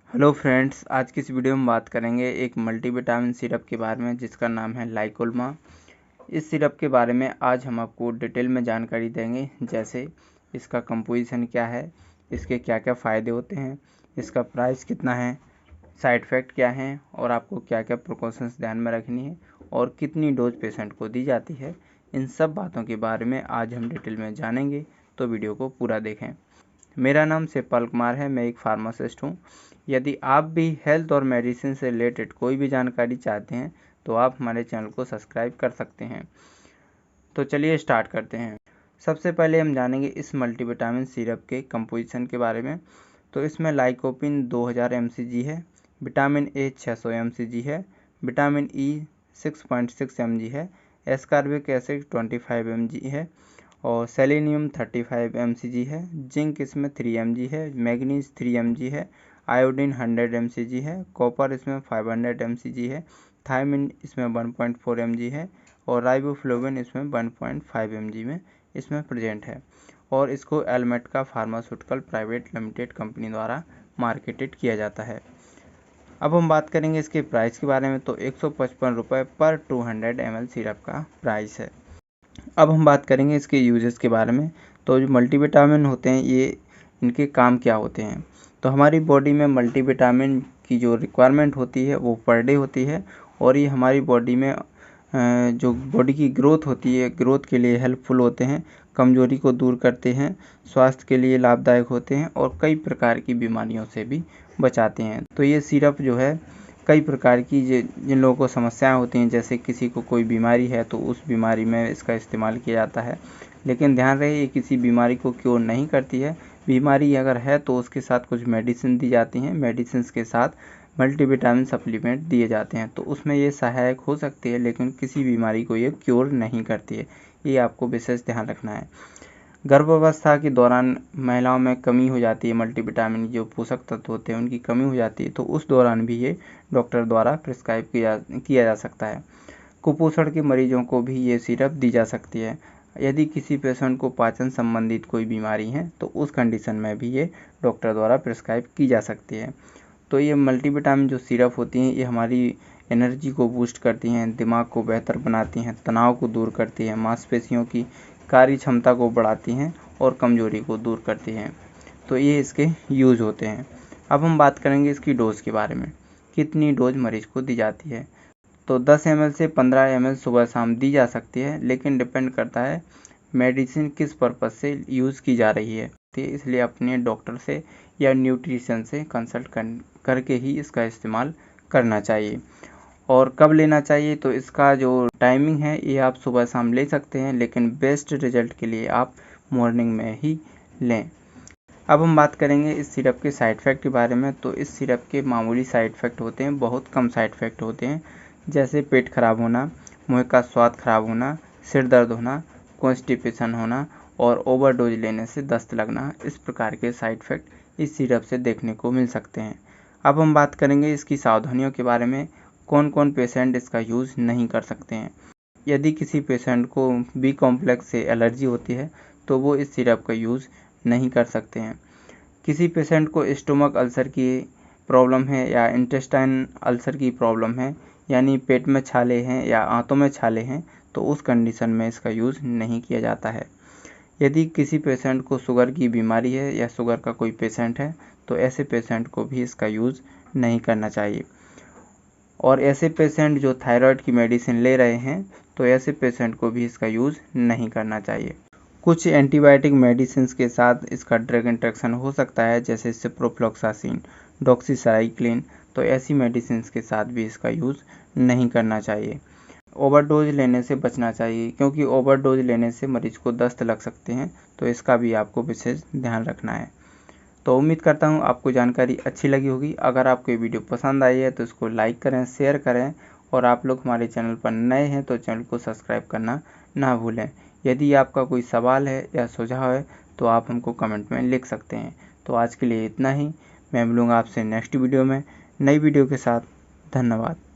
Hello friends, आज की इस वीडियो में बात करेंगे एक मल्टीविटामिन सिरप के बारे में जिसका नाम है लाइकोल्मा। इस सिरप के बारे में आज हम आपको डिटेल में जानकारी देंगे, जैसे इसका कंपोजिशन क्या है, इसके क्या क्या फ़ायदे होते हैं, इसका प्राइस कितना है, साइड इफ़ेक्ट क्या हैं और आपको क्या क्या प्रिकॉशंस ध्यान में रखनी है और कितनी डोज पेशेंट को दी जाती है। इन सब बातों के बारे में आज हम डिटेल में जानेंगे, तो वीडियो को पूरा देखें। मेरा नाम शिवपाल कुमार है, मैं एक फार्मासिस्ट हूँ। यदि आप भी हेल्थ और मेडिसिन से रिलेटेड कोई भी जानकारी चाहते हैं तो आप हमारे चैनल को सब्सक्राइब कर सकते हैं। तो चलिए स्टार्ट करते हैं। सबसे पहले हम जानेंगे इस मल्टीविटामिन सिरप के कंपोजिशन के बारे में। तो इसमें लाइकोपिन 2000 mcg है, विटामिन ए 600 mcg है, विटामिन ई 6.6 mg है, एस्कॉर्बिक एसिड 25 mg है और सेलेनियम 35 mcg है, जिंक इसमें 3 mg है, मैग्नीज 3 mg है, आयोडीन 100 mcg है, कॉपर इसमें 500 mcg है, थायमिन इसमें 1.4 mg है और राइबोफ्लोविन इसमें 1.5 mg में इसमें प्रेजेंट है और इसको एलमेटका फार्मास्यूटिकल प्राइवेट लिमिटेड कंपनी द्वारा मार्केटेड किया जाता है। अब हम बात करेंगे इसके प्राइस के बारे में। तो 155 रुपये पर 200 ml सिरप का प्राइस है। अब हम बात करेंगे इसके यूजेस के बारे में। तो जो मल्टीविटामिन होते हैं, ये इनके काम क्या होते हैं। तो हमारी बॉडी में मल्टीविटामिन की जो रिक्वायरमेंट होती है वो पर डे होती है और ये हमारी बॉडी में जो बॉडी की ग्रोथ होती है, ग्रोथ के लिए हेल्पफुल होते हैं, कमजोरी को दूर करते हैं, स्वास्थ्य के लिए लाभदायक होते हैं और कई प्रकार की बीमारियों से भी बचाते हैं। तो ये सिरप जो है कई प्रकार की जिन लोगों को समस्याएं होती हैं, जैसे किसी को कोई बीमारी है तो उस बीमारी में इसका इस्तेमाल किया जाता है। लेकिन ध्यान रहे, ये किसी बीमारी को क्योर नहीं करती है। बीमारी अगर है तो उसके साथ कुछ मेडिसिन दी जाती हैं, मेडिसिन के साथ मल्टीविटामिन सप्लीमेंट दिए जाते हैं, तो उसमें ये सहायक हो सकती है, लेकिन किसी बीमारी को ये क्योर नहीं करती है। ये आपको विशेष ध्यान रखना है। गर्भावस्था के दौरान महिलाओं में कमी हो जाती है, मल्टीविटामिन जो पोषक तत्व होते हैं उनकी कमी हो जाती है, तो उस दौरान भी ये डॉक्टर द्वारा प्रिस्क्राइब किया जा सकता है। कुपोषण के मरीजों को भी ये सिरप दी जा सकती है। यदि किसी पेशेंट को पाचन संबंधित कोई बीमारी है तो उस कंडीशन में भी ये डॉक्टर द्वारा प्रिस्क्राइब की जा सकती है। तो ये मल्टीविटामिन जो सिरप होती हैं, ये हमारी एनर्जी को बूस्ट करती हैं, दिमाग को बेहतर बनाती हैं, तनाव को दूर करती हैं, मांसपेशियों की कार्य क्षमता को बढ़ाती हैं और कमजोरी को दूर करती हैं। तो ये इसके यूज़ होते हैं। अब हम बात करेंगे इसकी डोज के बारे में, कितनी डोज मरीज को दी जाती है। तो 10 ml से 15 ml सुबह शाम दी जा सकती है, लेकिन डिपेंड करता है मेडिसिन किस पर्पज़ से यूज़ की जा रही है, इसलिए अपने डॉक्टर से या न्यूट्रिशन से कंसल्ट करके ही इसका इस्तेमाल करना चाहिए। और कब लेना चाहिए, तो इसका जो टाइमिंग है ये आप सुबह शाम ले सकते हैं, लेकिन बेस्ट रिजल्ट के लिए आप मॉर्निंग में ही लें। अब हम बात करेंगे इस सिरप के साइड इफ़ेक्ट के बारे में। तो इस सिरप के मामूली साइड इफ़ेक्ट होते हैं, बहुत कम साइड इफ़ेक्ट होते हैं, जैसे पेट खराब होना, मुँह का स्वाद खराब होना, सिर दर्द होना, कॉन्स्टिपेशन होना और ओवरडोज लेने से दस्त लगना। इस प्रकार के साइड इफ़ेक्ट इस सिरप से देखने को मिल सकते हैं। अब हम बात करेंगे इसकी सावधानियों के बारे में, कौन कौन पेशेंट इसका यूज़ नहीं कर सकते हैं। यदि किसी पेशेंट को बी कॉम्प्लेक्स से एलर्जी होती है तो वो इस सिरप का यूज़ नहीं कर सकते हैं। किसी पेशेंट को स्टोमक अल्सर की प्रॉब्लम है या इंटेस्टाइन अल्सर की प्रॉब्लम है, यानी पेट में छाले हैं या आंतों में छाले हैं, तो उस कंडीशन में इसका यूज़ नहीं किया जाता है। यदि किसी पेशेंट को शुगर की बीमारी है या शुगर का कोई पेशेंट है तो ऐसे पेशेंट को भी इसका यूज़ नहीं करना चाहिए। और ऐसे पेशेंट जो थायराइड की मेडिसिन ले रहे हैं तो ऐसे पेशेंट को भी इसका यूज़ नहीं करना चाहिए। कुछ एंटीबायोटिक मेडिसिन के साथ इसका ड्रग इंटरेक्शन हो सकता है, जैसे सिप्रोफ्लॉक्सासिन, डॉक्सीसाइक्लिन, तो ऐसी मेडिसिन के साथ भी इसका यूज़ नहीं करना चाहिए। ओवरडोज लेने से बचना चाहिए, क्योंकि ओवरडोज लेने से मरीज को दस्त लग सकते हैं, तो इसका भी आपको विशेष ध्यान रखना है। तो उम्मीद करता हूँ आपको जानकारी अच्छी लगी होगी। अगर आपको ये वीडियो पसंद आई है तो इसको लाइक करें, शेयर करें और आप लोग हमारे चैनल पर नए हैं तो चैनल को सब्सक्राइब करना ना भूलें। यदि आपका कोई सवाल है या सुझाव है तो आप हमको कमेंट में लिख सकते हैं। तो आज के लिए इतना ही, मैं मिलूँगा आपसे नेक्स्ट वीडियो में नई वीडियो के साथ। धन्यवाद।